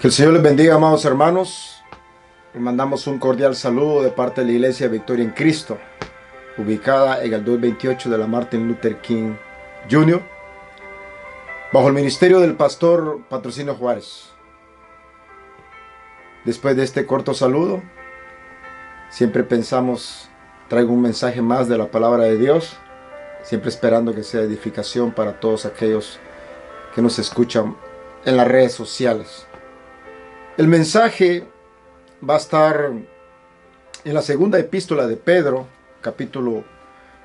Que el Señor les bendiga, amados hermanos. Les mandamos un cordial saludo de parte de la Iglesia Victoria en Cristo, ubicada en el 228 de la Martin Luther King Jr., bajo el ministerio del pastor Patrocinio Juárez. Después de este corto saludo, siempre pensamos, traigo un mensaje más de la palabra de Dios, siempre esperando que sea edificación para todos aquellos que nos escuchan en las redes sociales. El mensaje va a estar en la segunda epístola de Pedro, capítulo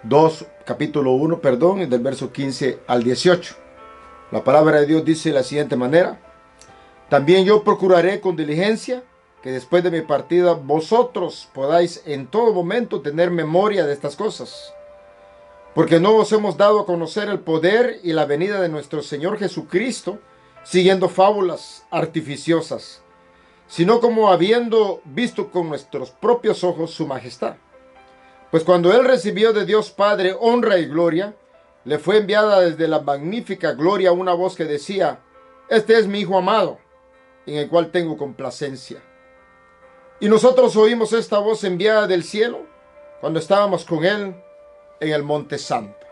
1, del verso 15 al 18. La palabra de Dios dice de la siguiente manera: también yo procuraré con diligencia que después de mi partida vosotros podáis en todo momento tener memoria de estas cosas, porque no os hemos dado a conocer el poder y la venida de nuestro Señor Jesucristo siguiendo fábulas artificiosas, sino como habiendo visto con nuestros propios ojos su majestad. Pues cuando él recibió de Dios Padre honra y gloria, le fue enviada desde la magnífica gloria una voz que decía: este es mi Hijo amado, en el cual tengo complacencia. Y nosotros oímos esta voz enviada del cielo cuando estábamos con él en el Monte Santo.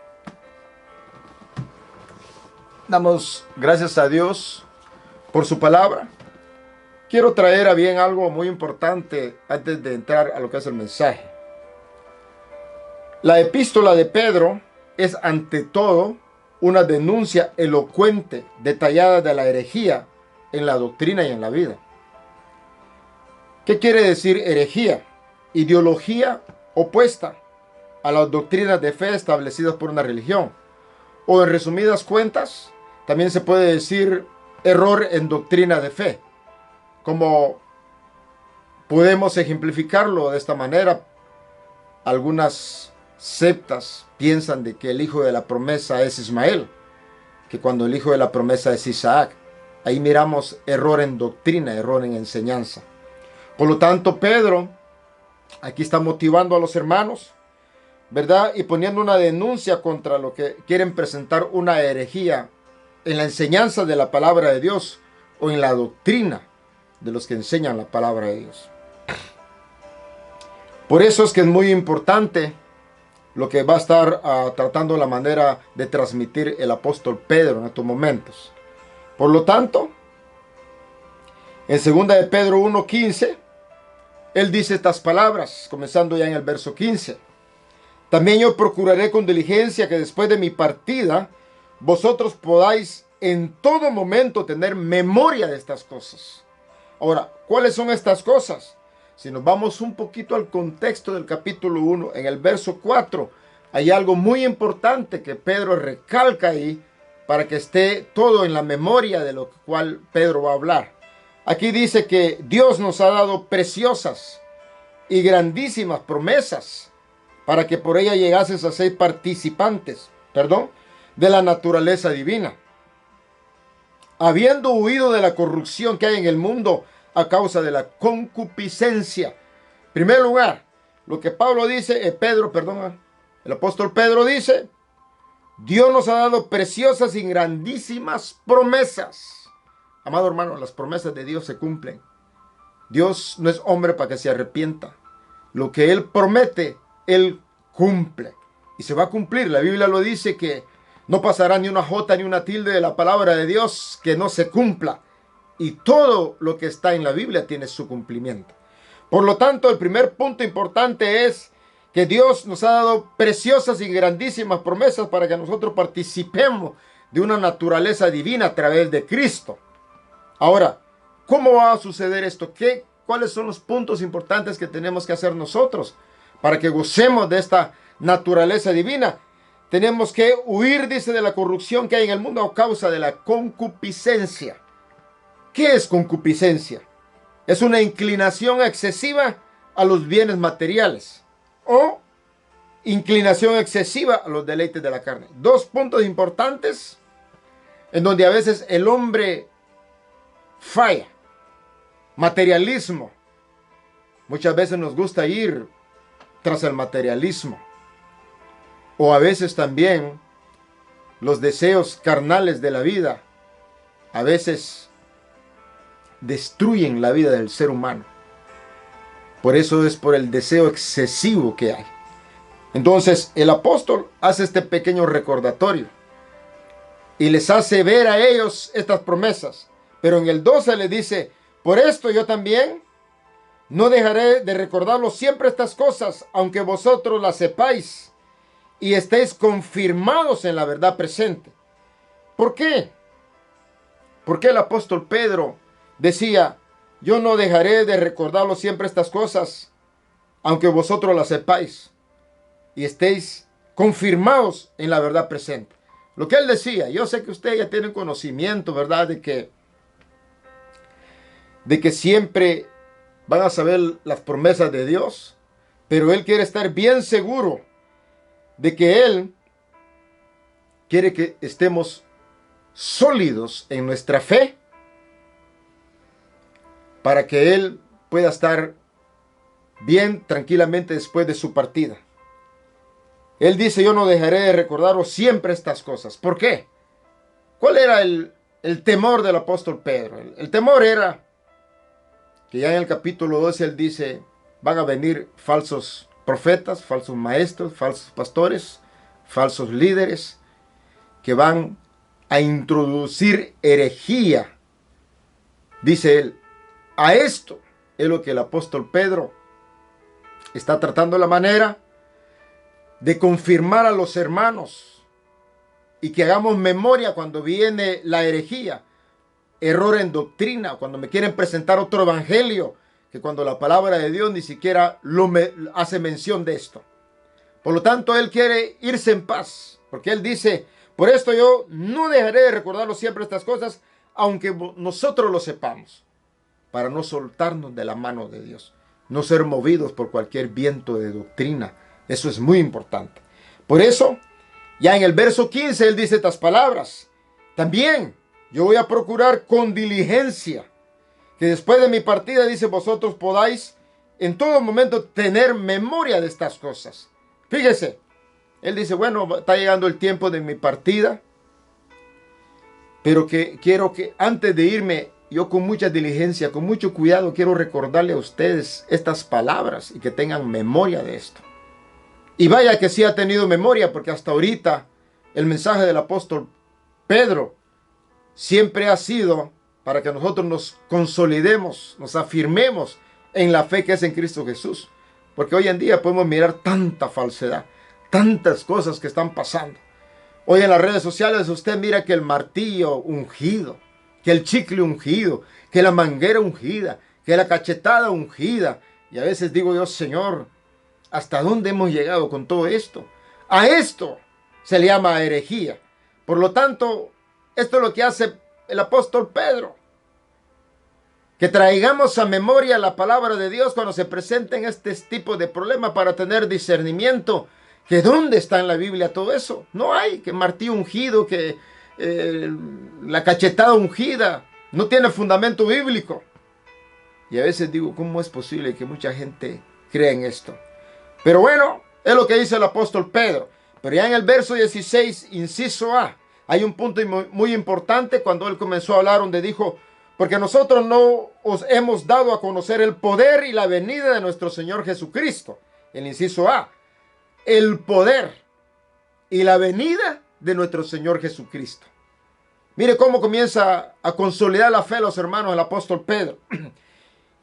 Damos gracias a Dios por su palabra. Quiero traer a bien algo muy importante antes de entrar a lo que es el mensaje. La epístola de Pedro es ante todo una denuncia elocuente, detallada de la herejía en la doctrina y en la vida. ¿Qué quiere decir herejía? Ideología opuesta a las doctrinas de fe establecidas por una religión. O en resumidas cuentas, también se puede decir error en doctrina de fe. Como podemos ejemplificarlo de esta manera, algunas sectas piensan de que el hijo de la promesa es Ismael, que cuando el hijo de la promesa es Isaac. Ahí miramos error en doctrina, error en enseñanza. Por lo tanto, Pedro aquí está motivando a los hermanos, ¿verdad? Y poniendo una denuncia contra lo que quieren presentar una herejía en la enseñanza de la palabra de Dios o en la doctrina de los que enseñan la palabra de Dios. Por eso es que es muy importante lo que va a estar tratando la manera de transmitir el apóstol Pedro en estos momentos. Por lo tanto, en 2 de Pedro 1:15, él dice estas palabras, comenzando ya en el verso 15. También yo procuraré con diligencia que después de mi partida vosotros podáis en todo momento tener memoria de estas cosas. Ahora, ¿cuáles son estas cosas? Si nos vamos un poquito al contexto del capítulo 1, en el verso 4, hay algo muy importante que Pedro recalca ahí para que esté todo en la memoria de lo cual Pedro va a hablar. Aquí dice que Dios nos ha dado preciosas y grandísimas promesas para que por ella llegases a ser participantes, de la naturaleza divina, habiendo huido de la corrupción que hay en el mundo a causa de la concupiscencia. En primer lugar, lo que Pablo dice, el apóstol Pedro dice: Dios nos ha dado preciosas y grandísimas promesas. Amado hermano, las promesas de Dios se cumplen. Dios no es hombre para que se arrepienta. Lo que Él promete, Él cumple. Y se va a cumplir. La Biblia lo dice, que no pasará ni una jota ni una tilde de la palabra de Dios que no se cumpla. Y todo lo que está en la Biblia tiene su cumplimiento. Por lo tanto, el primer punto importante es que Dios nos ha dado preciosas y grandísimas promesas para que nosotros participemos de una naturaleza divina a través de Cristo. Ahora, ¿cómo va a suceder esto? ¿Cuáles son los puntos importantes que tenemos que hacer nosotros para que gocemos de esta naturaleza divina? Tenemos que huir, dice, de la corrupción que hay en el mundo a causa de la concupiscencia. ¿Qué es concupiscencia? Es una inclinación excesiva a los bienes materiales o inclinación excesiva a los deleites de la carne. Dos puntos importantes en donde a veces el hombre falla. Materialismo. Muchas veces nos gusta ir tras el materialismo. O a veces también los deseos carnales de la vida. A veces destruyen la vida del ser humano. Por eso es por el deseo excesivo que hay. Entonces el apóstol hace este pequeño recordatorio y les hace ver a ellos estas promesas. Pero en el 12 les dice: por esto yo también no dejaré de recordaros siempre estas cosas, aunque vosotros las sepáis y estéis confirmados en la verdad presente. ¿Por qué? Porque el apóstol Pedro decía: yo no dejaré de recordaros siempre estas cosas, aunque vosotros las sepáis y estéis confirmados en la verdad presente. Lo que él decía, yo sé que ustedes ya tienen conocimiento, ¿verdad? De que siempre van a saber las promesas de Dios, pero él quiere estar bien seguro de que él quiere que estemos sólidos en nuestra fe para que él pueda estar bien tranquilamente después de su partida. Él dice: yo no dejaré de recordaros siempre estas cosas. ¿Por qué? ¿Cuál era el temor del apóstol Pedro? El temor era que ya en el capítulo 12 él dice: van a venir falsos profetas, falsos maestros, falsos pastores, falsos líderes, que van a introducir herejía. Dice él, a esto es lo que el apóstol Pedro está tratando la manera de confirmar a los hermanos y que hagamos memoria cuando viene la herejía, error en doctrina, cuando me quieren presentar otro evangelio, que cuando la palabra de Dios ni siquiera hace mención de esto. Por lo tanto, él quiere irse en paz, porque él dice: por esto yo no dejaré de recordaros siempre estas cosas, aunque nosotros lo sepamos, para no soltarnos de la mano de Dios, no ser movidos por cualquier viento de doctrina. Eso es muy importante. Por eso, ya en el verso 15, él dice estas palabras: también yo voy a procurar con diligencia que después de mi partida, dice, vosotros podáis en todo momento tener memoria de estas cosas. Fíjese, él dice: bueno, está llegando el tiempo de mi partida, pero que quiero que antes de irme, yo con mucha diligencia, con mucho cuidado, quiero recordarle a ustedes estas palabras y que tengan memoria de esto. Y vaya que sí ha tenido memoria, porque hasta ahorita el mensaje del apóstol Pedro siempre ha sido para que nosotros nos consolidemos, nos afirmemos en la fe que es en Cristo Jesús. Porque hoy en día podemos mirar tanta falsedad, tantas cosas que están pasando. Hoy en las redes sociales usted mira que el martillo ungido, que el chicle ungido, que la manguera ungida, que la cachetada ungida. Y a veces digo yo: Señor, ¿hasta dónde hemos llegado con todo esto? A esto se le llama herejía. Por lo tanto, esto es lo que hace el apóstol Pedro. Que traigamos a memoria la palabra de Dios cuando se presenten este tipo de problemas, para tener discernimiento. ¿Que dónde está en la Biblia todo eso? No hay. Que martillo ungido, que la cachetada ungida, no tiene fundamento bíblico. Y a veces digo: ¿cómo es posible que mucha gente crea en esto? Pero bueno, es lo que dice el apóstol Pedro. Pero ya en el verso 16, inciso A, hay un punto muy importante cuando él comenzó a hablar, donde dijo: porque nosotros no os hemos dado a conocer el poder y la venida de nuestro Señor Jesucristo. El inciso A, el poder y la venida de nuestro Señor Jesucristo. Mire cómo comienza a consolidar la fe de los hermanos el apóstol Pedro.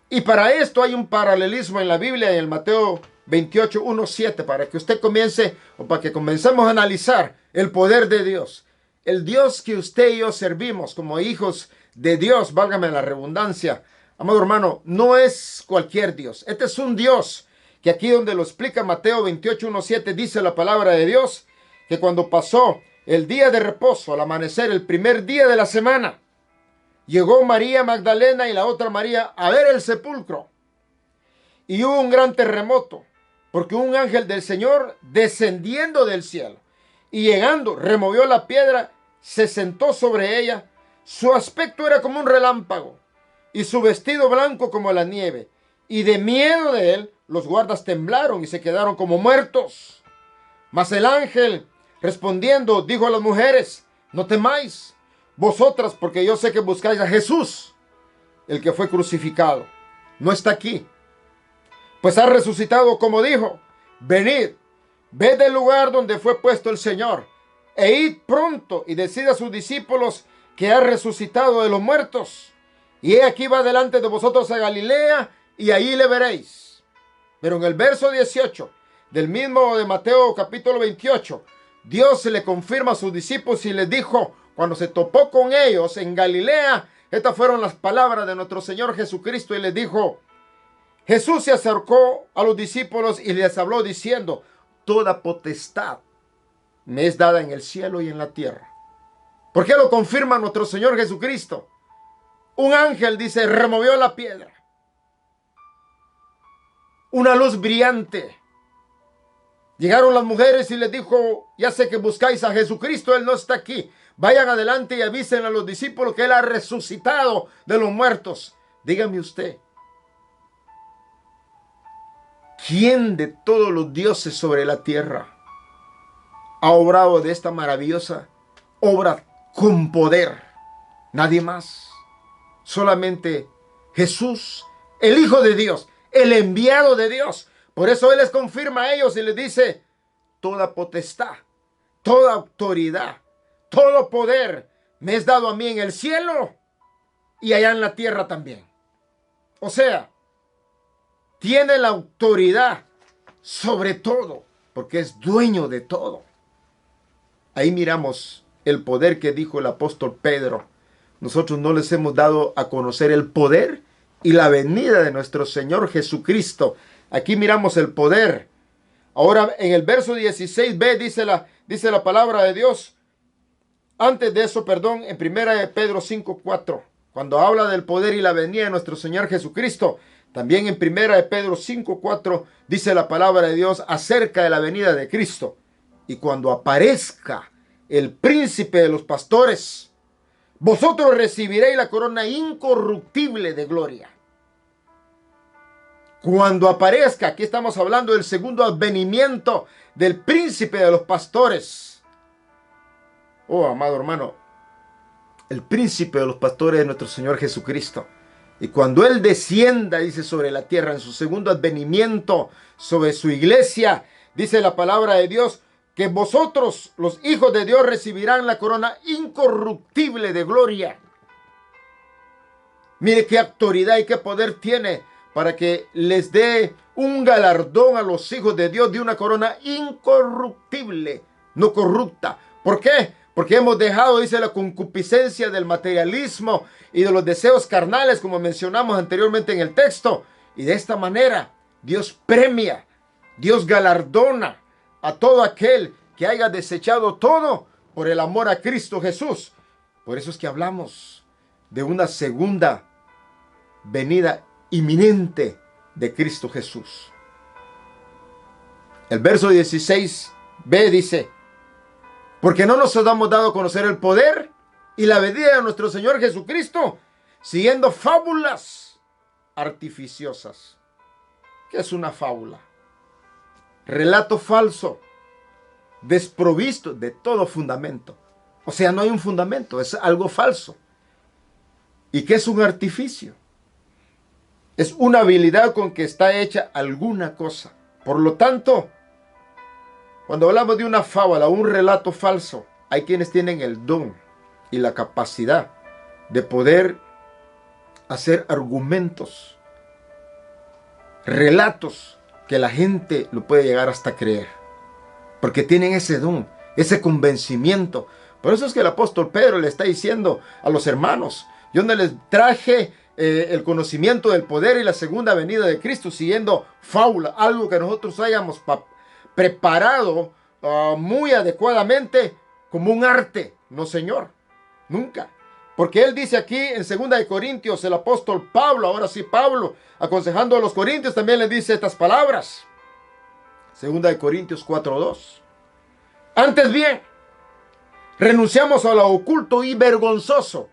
Y para esto hay un paralelismo en la Biblia, en el Mateo 28, 1, 7, para que usted comience, o para que comencemos a analizar el poder de Dios. El Dios que usted y yo servimos como hijos de Dios, válgame la redundancia. Amado hermano, no es cualquier Dios. Este es un Dios que aquí donde lo explica Mateo 28, 1, 7, dice la palabra de Dios, que cuando pasó el día de reposo, al amanecer, el primer día de la semana, llegó María Magdalena y la otra María a ver el sepulcro. Y hubo un gran terremoto, porque un ángel del Señor, descendiendo del cielo y llegando, removió la piedra, se sentó sobre ella. Su aspecto era como un relámpago y su vestido blanco como la nieve. Y de miedo de él, los guardas temblaron y se quedaron como muertos. Mas el ángel, respondiendo, dijo a las mujeres: no temáis vosotras, porque yo sé que buscáis a Jesús, el que fue crucificado. No está aquí. Pues ha resucitado como dijo. Venid, ved del lugar donde fue puesto el Señor, e id pronto y decid a sus discípulos que ha resucitado de los muertos. Y he aquí va delante de vosotros a Galilea, y allí le veréis. Pero en el verso 18 del mismo de Mateo capítulo 28, Dios se le confirma a sus discípulos y les dijo, cuando se topó con ellos en Galilea, estas fueron las palabras de nuestro Señor Jesucristo, y les dijo, Jesús se acercó a los discípulos y les habló diciendo, toda potestad me es dada en el cielo y en la tierra. ¿Por qué lo confirma nuestro Señor Jesucristo? Un ángel, dice, removió la piedra. Una luz brillante. Llegaron las mujeres y les dijo, ya sé que buscáis a Jesucristo, Él no está aquí. Vayan adelante y avisen a los discípulos que Él ha resucitado de los muertos. Dígame usted, ¿quién de todos los dioses sobre la tierra ha obrado de esta maravillosa obra con poder? Nadie más. Solamente Jesús, el Hijo de Dios, el enviado de Dios. Por eso Él les confirma a ellos y les dice, toda potestad, toda autoridad, todo poder me es dado a mí en el cielo y allá en la tierra también. O sea, tiene la autoridad sobre todo, porque es dueño de todo. Ahí miramos el poder que dijo el apóstol Pedro. Nosotros no les hemos dado a conocer el poder y la venida de nuestro Señor Jesucristo. Aquí miramos el poder. Ahora en el verso 16b dice la palabra de Dios. Antes de eso, en 1 de Pedro 5:4, cuando habla del poder y la venida de nuestro Señor Jesucristo, también en 1 de Pedro 5:4 dice la palabra de Dios acerca de la venida de Cristo. Y cuando aparezca el príncipe de los pastores, vosotros recibiréis la corona incorruptible de gloria. Cuando aparezca, aquí estamos hablando del segundo advenimiento del príncipe de los pastores. Oh, amado hermano, el príncipe de los pastores es nuestro Señor Jesucristo. Y cuando Él descienda, dice, sobre la tierra en su segundo advenimiento, sobre su iglesia, dice la palabra de Dios, que vosotros, los hijos de Dios, recibirán la corona incorruptible de gloria. Mire qué autoridad y qué poder tiene para que les dé un galardón a los hijos de Dios de una corona incorruptible, no corrupta. ¿Por qué? Porque hemos dejado, dice, la concupiscencia del materialismo y de los deseos carnales, como mencionamos anteriormente en el texto. Y de esta manera, Dios premia, Dios galardona a todo aquel que haya desechado todo por el amor a Cristo Jesús. Por eso es que hablamos de una segunda venida inminente de Cristo Jesús. El verso 16b dice, porque no nos hemos dado a conocer el poder y la venida de nuestro Señor Jesucristo, siguiendo fábulas artificiosas. ¿Qué es una fábula? Relato falso, desprovisto de todo fundamento. O sea, no hay un fundamento, es algo falso. ¿Y qué es un artificio? Es una habilidad con que está hecha alguna cosa. Por lo tanto, cuando hablamos de una fábula o un relato falso, hay quienes tienen el don y la capacidad de poder hacer argumentos, relatos que la gente lo puede llegar hasta creer. Porque tienen ese don, ese convencimiento. Por eso es que el apóstol Pedro le está diciendo a los hermanos, yo no les traje el conocimiento del poder y la segunda venida de Cristo siguiendo fábula, algo que nosotros hayamos preparado muy adecuadamente como un arte. No, Señor, nunca. Porque él dice aquí en 2 de Corintios, el apóstol Pablo, ahora sí Pablo, aconsejando a los corintios, también les dice estas palabras. 2 de Corintios 4:2. Antes bien, renunciamos a lo oculto y vergonzoso.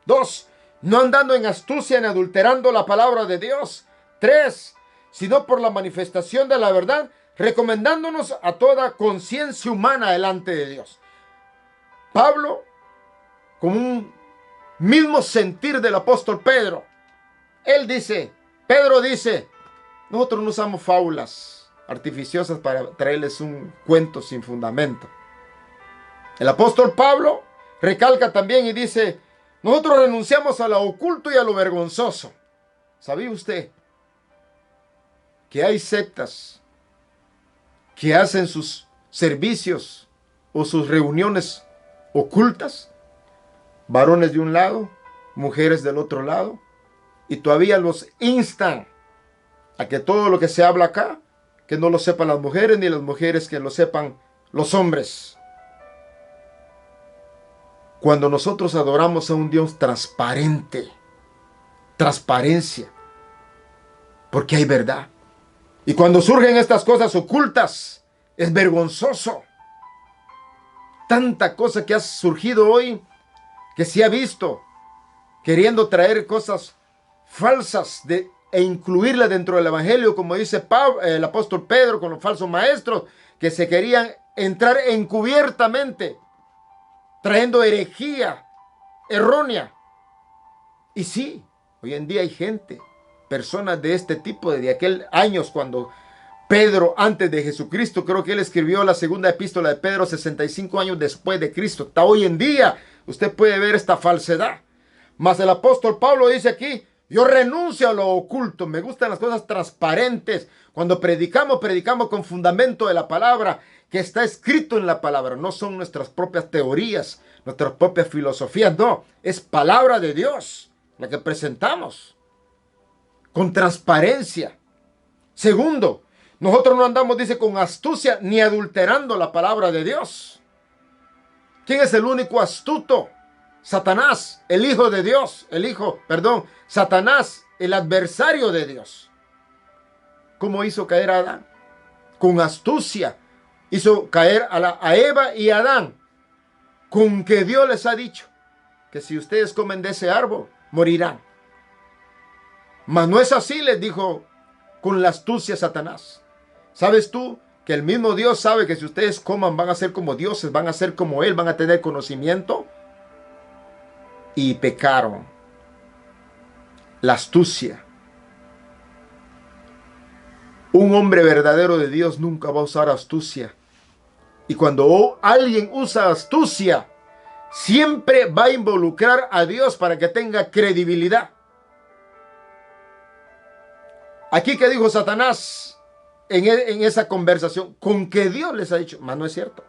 2. No andando en astucia ni adulterando la palabra de Dios. 3. Sino por la manifestación de la verdad, recomendándonos a toda conciencia humana delante de Dios. Pablo, como un mismo sentir del apóstol Pedro. Pedro dice, nosotros no usamos fábulas artificiosas para traerles un cuento sin fundamento. El apóstol Pablo recalca también y dice, nosotros renunciamos a lo oculto y a lo vergonzoso. ¿Sabía usted que hay sectas que hacen sus servicios o sus reuniones ocultas? Varones de un lado, mujeres del otro lado, y todavía los instan a que todo lo que se habla acá, que no lo sepan las mujeres, ni las mujeres que lo sepan los hombres. Cuando nosotros adoramos a un Dios transparente, transparencia, porque hay verdad. Y cuando surgen estas cosas ocultas, es vergonzoso. Tanta cosa que ha surgido hoy, que se ha visto, queriendo traer cosas falsas e incluirla dentro del evangelio, como dice el apóstol Pedro con los falsos maestros, que se querían entrar encubiertamente, trayendo herejía errónea. Y sí, hoy en día hay gente, personas de este tipo, desde aquel años cuando Pedro, antes de Jesucristo, creo que él escribió la segunda epístola de Pedro 65 años después de Cristo. Hasta hoy en día usted puede ver esta falsedad. Mas el apóstol Pablo dice aquí, yo renuncio a lo oculto, me gustan las cosas transparentes. Cuando predicamos con fundamento de la palabra, que está escrito en la palabra. No son nuestras propias teorías, nuestras propias filosofías, no. Es palabra de Dios la que presentamos con transparencia. Segundo, nosotros no andamos, dice, con astucia ni adulterando la palabra de Dios. ¿Quién es el único astuto? Satanás, el hijo de Dios, Satanás, el adversario de Dios. ¿Cómo hizo caer a Adán? Con astucia. Hizo caer a Eva y a Adán. Con que Dios les ha dicho que si ustedes comen de ese árbol, morirán. Mas no es así, les dijo con la astucia Satanás. ¿Sabes tú que el mismo Dios sabe que si ustedes coman van a ser como dioses, van a ser como Él, van a tener conocimiento? Y pecaron. La astucia. Un hombre verdadero de Dios nunca va a usar astucia. Y cuando alguien usa astucia, siempre va a involucrar a Dios para que tenga credibilidad. Aquí que dijo Satanás en esa conversación, con que Dios les ha dicho, mas no es cierto.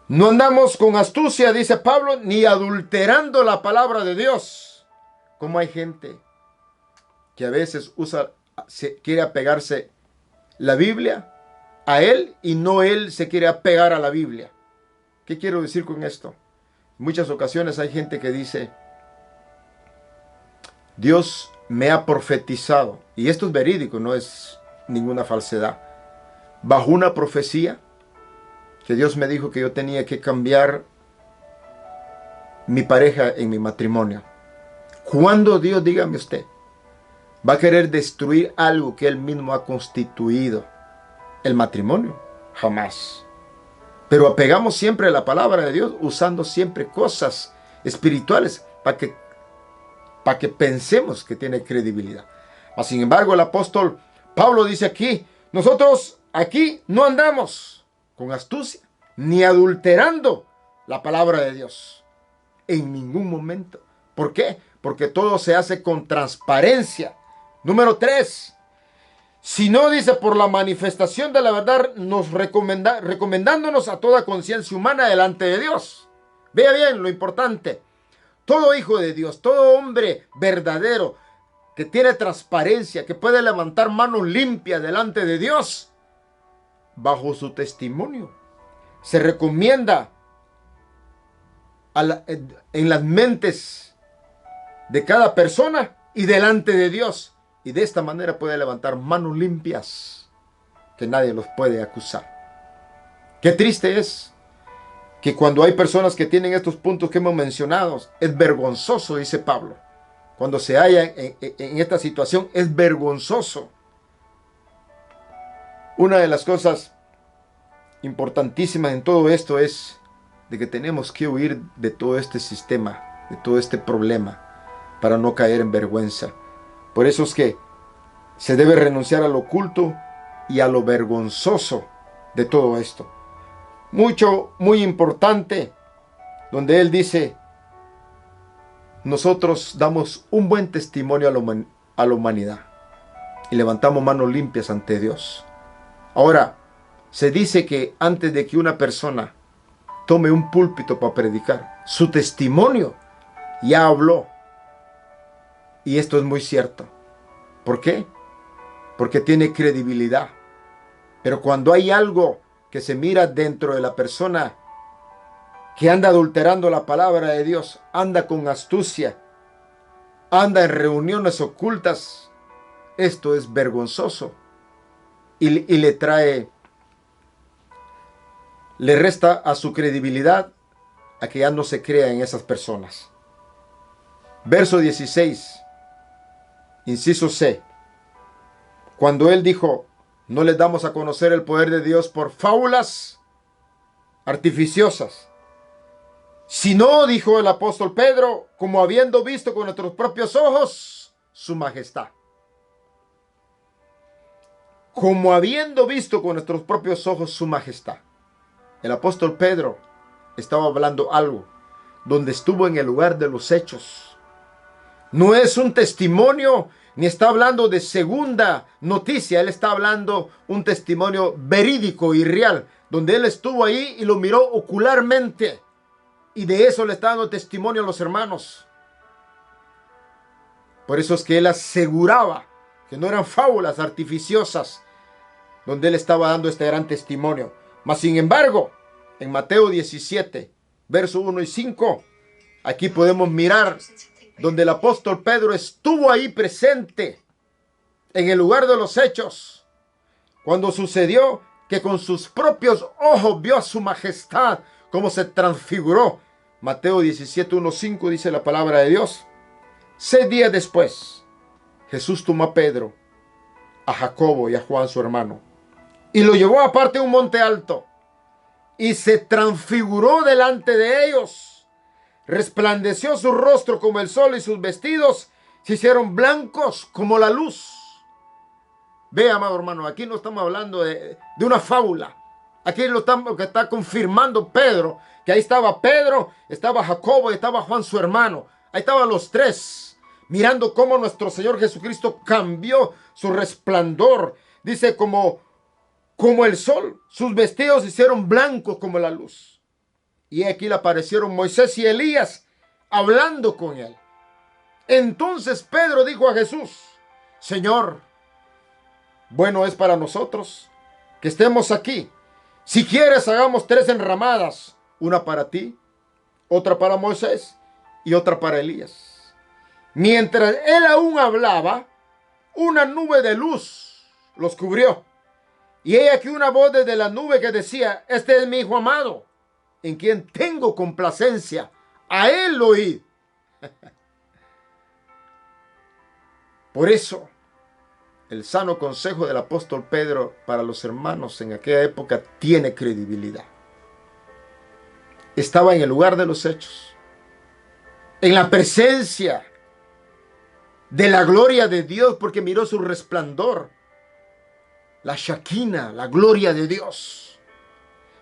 No andamos con astucia, dice Pablo, ni adulterando la palabra de Dios. Como hay gente que a veces quiere apegarse la Biblia a él y no él se quiere apegar a la Biblia. ¿Qué quiero decir con esto? En muchas ocasiones hay gente que dice, Dios me ha profetizado, y esto es verídico, no es ninguna falsedad, bajo una profecía, que Dios me dijo que yo tenía que cambiar mi pareja en mi matrimonio. ¿Cuándo Dios, dígame usted, va a querer destruir algo que Él mismo ha constituido? El matrimonio, jamás. Pero apegamos siempre a la palabra de Dios, usando siempre cosas espirituales para que pensemos que tiene credibilidad. Mas, sin embargo, el apóstol Pablo dice aquí, nosotros aquí no andamos con astucia, ni adulterando la palabra de Dios. En ningún momento. ¿Por qué? Porque todo se hace con transparencia. Número 3. Si no, dice, por la manifestación de la verdad, recomendándonos a toda conciencia humana delante de Dios. Vea bien lo importante. Todo hijo de Dios, todo hombre verdadero, que tiene transparencia, que puede levantar manos limpias delante de Dios, bajo su testimonio, se recomienda en las mentes de cada persona y delante de Dios. Y de esta manera puede levantar manos limpias que nadie los puede acusar. Qué triste es que cuando hay personas que tienen estos puntos que hemos mencionado, es vergonzoso, dice Pablo. Cuando se hallan en esta situación, es vergonzoso. Una de las cosas importantísimas en todo esto es de que tenemos que huir de todo este sistema, de todo este problema, para no caer en vergüenza. Por eso es que se debe renunciar a lo oculto y a lo vergonzoso de todo esto. Muy importante, donde él dice, nosotros damos un buen testimonio a la humanidad y levantamos manos limpias ante Dios. Ahora, se dice que antes de que una persona tome un púlpito para predicar, su testimonio ya habló. Y esto es muy cierto. ¿Por qué? Porque tiene credibilidad. Pero cuando hay algo que se mira dentro de la persona que anda adulterando la palabra de Dios, anda con astucia, anda en reuniones ocultas, esto es vergonzoso y le resta a su credibilidad a que ya no se crea en esas personas. Verso 16, inciso C. Cuando él dijo, no les damos a conocer el poder de Dios por fábulas artificiosas, sino, dijo el apóstol Pedro, como habiendo visto con nuestros propios ojos su majestad. Como habiendo visto con nuestros propios ojos su majestad. El apóstol Pedro estaba hablando algo donde estuvo en el lugar de los hechos. No es un testimonio, ni está hablando de segunda noticia. Él está hablando un testimonio verídico y real, donde él estuvo ahí y lo miró ocularmente. Y de eso le está dando testimonio a los hermanos. Por eso es que él aseguraba que no eran fábulas artificiosas, donde él estaba dando este gran testimonio. Mas sin embargo, en Mateo 17, verso 1 y 5, aquí podemos mirar donde el apóstol Pedro estuvo ahí presente, en el lugar de los hechos, cuando sucedió que con sus propios ojos vio a su majestad, cómo se transfiguró. Mateo 17, 1, 5 dice la palabra de Dios. 6 días después, Jesús tomó a Pedro, a Jacobo y a Juan su hermano, y lo llevó aparte a un monte alto, y se transfiguró delante de ellos. Resplandeció su rostro como el sol y sus vestidos se hicieron blancos como la luz. Ve, amado hermano, aquí no estamos hablando de una fábula. Aquí lo que está confirmando Pedro, que ahí estaba Pedro, estaba Jacobo y estaba Juan su hermano. Ahí estaban los tres, mirando cómo nuestro Señor Jesucristo cambió su resplandor. Dice como el sol, sus vestidos se hicieron blancos como la luz. Y aquí le aparecieron Moisés y Elías hablando con él. Entonces Pedro dijo a Jesús, Señor, bueno es para nosotros que estemos aquí. Si quieres, hagamos 3 enramadas, una para ti, otra para Moisés y otra para Elías. Mientras él aún hablaba, una nube de luz los cubrió. Y he aquí una voz desde la nube que decía, este es mi hijo amado, en quien tengo complacencia, a él oíd. Por eso, el sano consejo del apóstol Pedro para los hermanos en aquella época tiene credibilidad. Estaba en el lugar de los hechos, en la presencia de la gloria de Dios, porque miró su resplandor, la Shekinah, la gloria de Dios.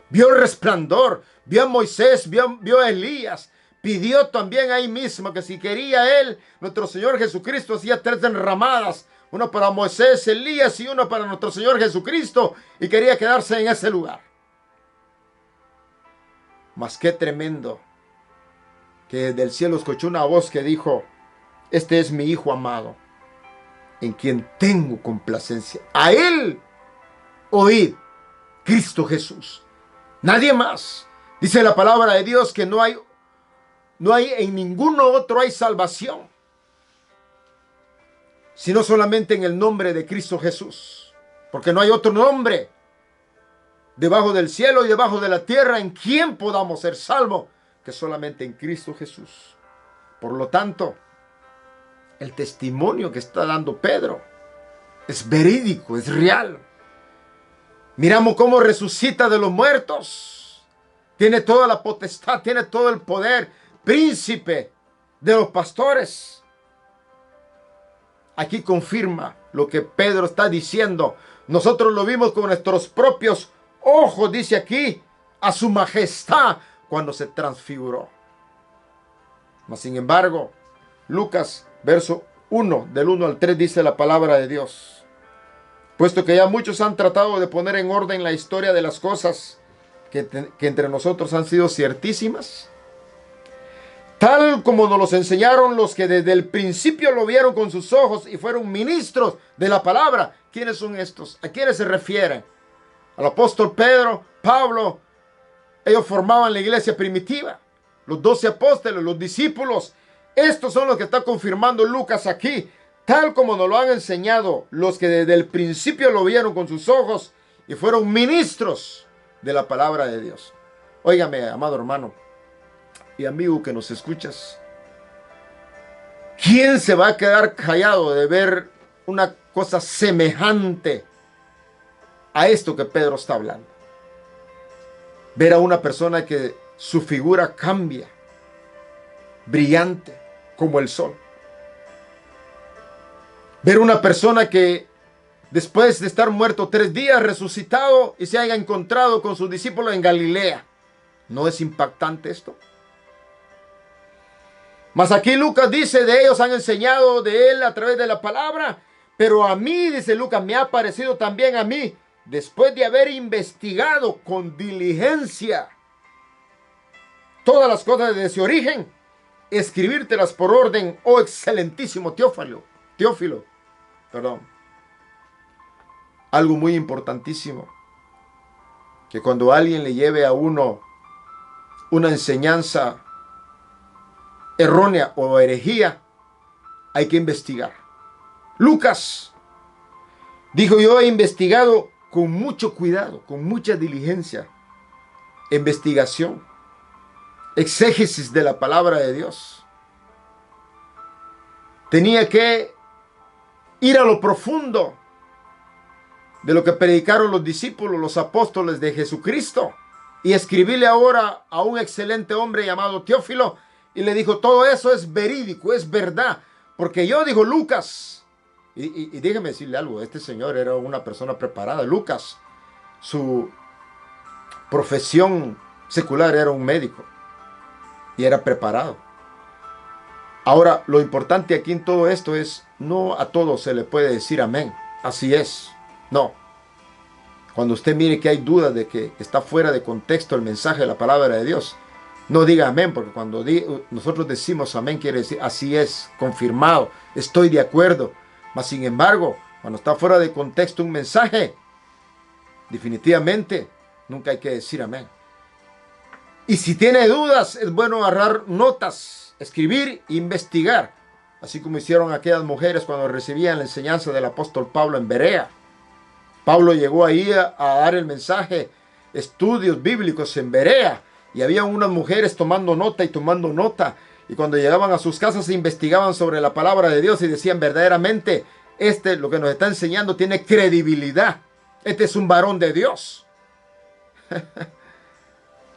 Vio el resplandor, vio a Moisés, vio a Elías. Pidió también ahí mismo que si quería él, nuestro Señor Jesucristo, hacía 3 enramadas, una para Moisés, Elías y una para nuestro Señor Jesucristo, y quería quedarse en ese lugar. Mas qué tremendo que desde el cielo escuchó una voz que dijo, este es mi hijo amado, en quien tengo complacencia. A él oíd, Cristo Jesús. Nadie más. Dice la palabra de Dios que no hay en ninguno otro hay salvación, sino solamente en el nombre de Cristo Jesús. Porque no hay otro nombre debajo del cielo y debajo de la tierra en quien podamos ser salvos que solamente en Cristo Jesús. Por lo tanto, el testimonio que está dando Pedro es verídico, es real. Miramos cómo resucita de los muertos. tiene toda la potestad, tiene todo el poder, príncipe de los pastores. Aquí confirma lo que Pedro está diciendo. Nosotros lo vimos con nuestros propios ojos, dice aquí, a su majestad cuando se transfiguró. Mas sin embargo, Lucas, verso 1, del 1 al 3, dice la palabra de Dios. Puesto que ya muchos han tratado de poner en orden la historia de las cosas que entre nosotros han sido ciertísimas, tal como nos los enseñaron los que desde el principio lo vieron con sus ojos y fueron ministros de la palabra. ¿Quiénes son estos? ¿A quiénes se refieren? Al apóstol Pedro, Pablo. Ellos formaban la iglesia primitiva. Los 12 apóstoles, los discípulos. Estos son los que está confirmando Lucas aquí. Tal como nos lo han enseñado los que desde el principio lo vieron con sus ojos y fueron ministros de la palabra de Dios. Óigame, amado hermano y amigo que nos escuchas, ¿quién se va a quedar callado de ver una cosa semejante a esto que Pedro está hablando? Ver a una persona que su figura cambia, brillante como el sol. Ver una persona que después de estar muerto 3 días, resucitado y se haya encontrado con sus discípulos en Galilea. ¿No es impactante esto? Mas aquí Lucas dice, de ellos han enseñado de él a través de la palabra, pero a mí, dice Lucas, me ha parecido también a mí, después de haber investigado con diligencia todas las cosas de su origen, escribírtelas por orden, oh excelentísimo Teófilo, algo muy importantísimo, que cuando alguien le lleve a uno una enseñanza errónea o herejía, hay que investigar. Lucas dijo, yo he investigado con mucho cuidado, con mucha diligencia, investigación, exégesis de la palabra de Dios. Tenía que ir a lo profundo de lo que predicaron los discípulos, los apóstoles de Jesucristo, y escribirle ahora a un excelente hombre llamado Teófilo, y le dijo, todo eso es verídico, es verdad, porque yo, dijo Lucas, y déjeme decirle algo, este señor era una persona preparada. Lucas, su profesión secular era un médico, y era preparado. Ahora, lo importante aquí en todo esto es, no a todos se le puede decir amén, así es, no. Cuando usted mire que hay dudas de que está fuera de contexto el mensaje de la palabra de Dios, no diga amén, porque cuando nosotros decimos amén quiere decir así es, confirmado, estoy de acuerdo. Mas sin embargo, cuando está fuera de contexto un mensaje, definitivamente nunca hay que decir amén. Y si tiene dudas, es bueno agarrar notas, escribir e investigar, así como hicieron aquellas mujeres cuando recibían la enseñanza del apóstol Pablo en Berea. Pablo llegó ahí a dar el mensaje, estudios bíblicos en Berea, y había unas mujeres tomando nota. Y cuando llegaban a sus casas investigaban sobre la palabra de Dios y decían, verdaderamente, lo que nos está enseñando tiene credibilidad. Este es un varón de Dios.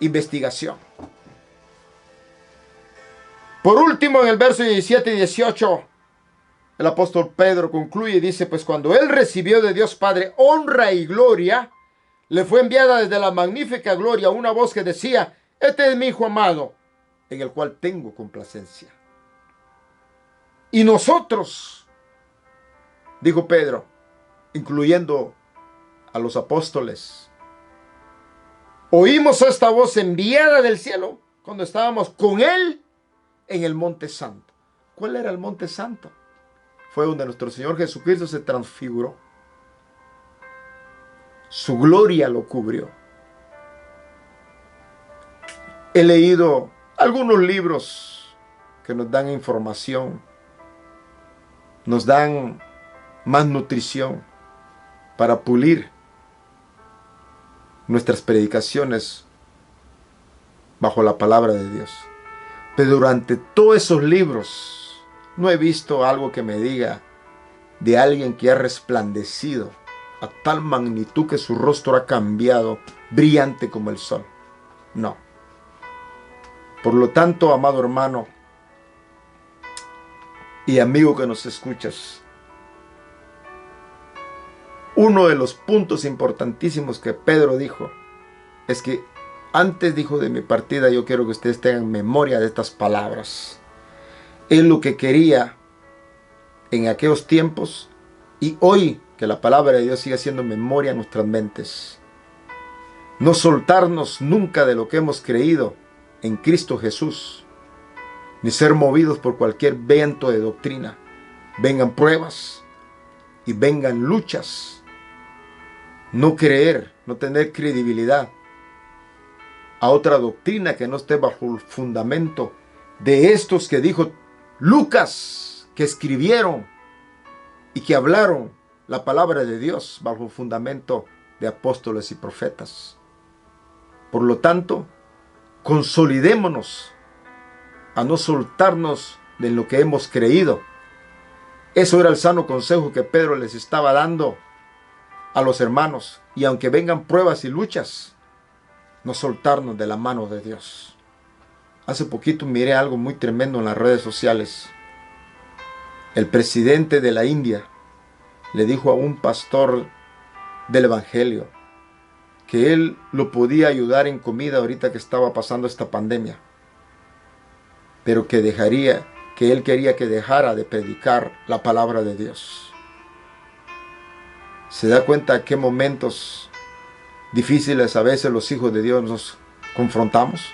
Investigación. Por último, en el verso 17 y 18, el apóstol Pedro concluye y dice, pues cuando él recibió de Dios Padre honra y gloria, le fue enviada desde la magnífica gloria una voz que decía, este es mi Hijo amado, en el cual tengo complacencia. Y nosotros, dijo Pedro, incluyendo a los apóstoles, oímos esta voz enviada del cielo cuando estábamos con él en el Monte Santo. ¿Cuál era el Monte Santo? Fue donde nuestro Señor Jesucristo se transfiguró. Su gloria lo cubrió. He leído algunos libros que nos dan información, nos dan más nutrición para pulir nuestras predicaciones bajo la palabra de Dios. Pero durante todos esos libros no he visto algo que me diga de alguien que ha resplandecido a tal magnitud que su rostro ha cambiado brillante como el sol. No. Por lo tanto, amado hermano y amigo que nos escuchas, uno de los puntos importantísimos que Pedro dijo es que antes dijo de mi partida, yo quiero que ustedes tengan memoria de estas palabras. Es lo que quería en aquellos tiempos y hoy que la palabra de Dios sigue siendo memoria en nuestras mentes. No soltarnos nunca de lo que hemos creído en Cristo Jesús, ni ser movidos por cualquier viento de doctrina. Vengan pruebas y vengan luchas. No creer, no tener credibilidad a otra doctrina que no esté bajo el fundamento de estos que dijo Lucas, que escribieron y que hablaron la palabra de Dios bajo el fundamento de apóstoles y profetas. Por lo tanto, consolidémonos a no soltarnos de lo que hemos creído. Eso era el sano consejo que Pedro les estaba dando a los hermanos. Y aunque vengan pruebas y luchas, no soltarnos de la mano de Dios. Hace poquito miré algo muy tremendo en las redes sociales. El presidente de la India le dijo a un pastor del evangelio que él lo podía ayudar en comida ahorita que estaba pasando esta pandemia, pero que él quería que dejara de predicar la palabra de Dios. ¿Se da cuenta a qué momentos difíciles a veces los hijos de Dios nos confrontamos?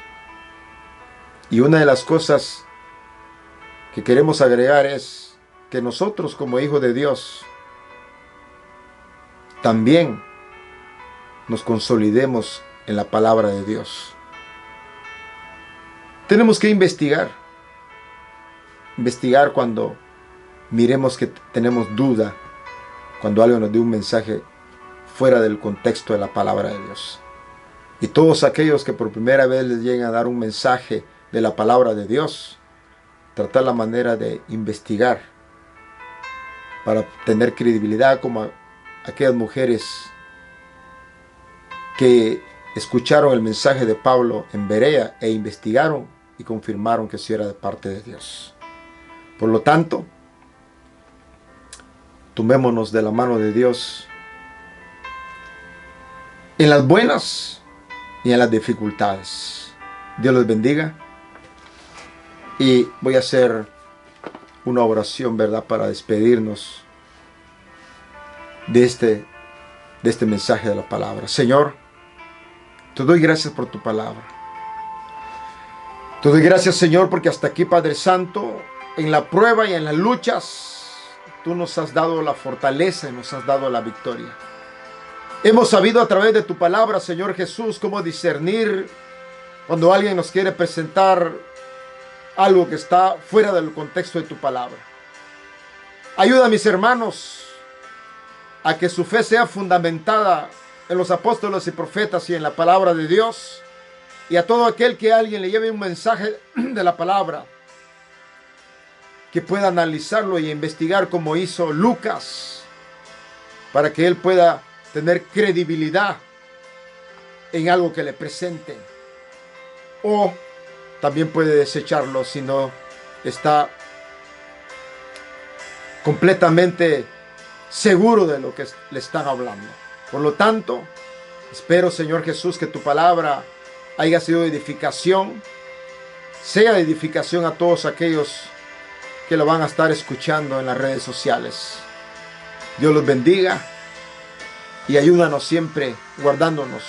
Y una de las cosas que queremos agregar es que nosotros como hijos de Dios también nos consolidemos en la palabra de Dios. Tenemos que investigar cuando miremos que tenemos duda, cuando alguien nos dé un mensaje fuera del contexto de la palabra de Dios. Y todos aquellos que por primera vez les lleguen a dar un mensaje de la palabra de Dios, tratar la manera de investigar para tener credibilidad, como aquellas mujeres que escucharon el mensaje de Pablo en Berea e investigaron y confirmaron que sí era de parte de Dios. Por lo tanto, tomémonos de la mano de Dios en las buenas y en las dificultades. Dios los bendiga. Y voy a hacer una oración, ¿verdad?, para despedirnos de este mensaje de la palabra. Señor, te doy gracias por tu palabra. Te doy gracias, Señor, porque hasta aquí, Padre Santo, en la prueba y en las luchas, tú nos has dado la fortaleza y nos has dado la victoria. Hemos sabido a través de tu palabra, Señor Jesús, cómo discernir cuando alguien nos quiere presentar algo que está fuera del contexto de tu palabra. Ayuda a mis hermanos a que su fe sea fundamentada en los apóstoles y profetas y en la palabra de Dios, y a todo aquel que alguien le lleve un mensaje de la palabra, que pueda analizarlo y investigar como hizo Lucas, para que él pueda tener credibilidad en algo que le presenten. O también puede desecharlo si no está completamente seguro de lo que le están hablando. Por lo tanto, espero, Señor Jesús, que tu palabra haya sido de edificación, sea de edificación a todos aquellos que lo van a estar escuchando en las redes sociales. Dios los bendiga y ayúdanos siempre guardándonos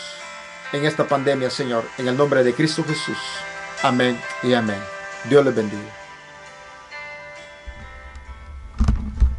en esta pandemia, Señor, en el nombre de Cristo Jesús. Amén y amén. Dios les bendiga.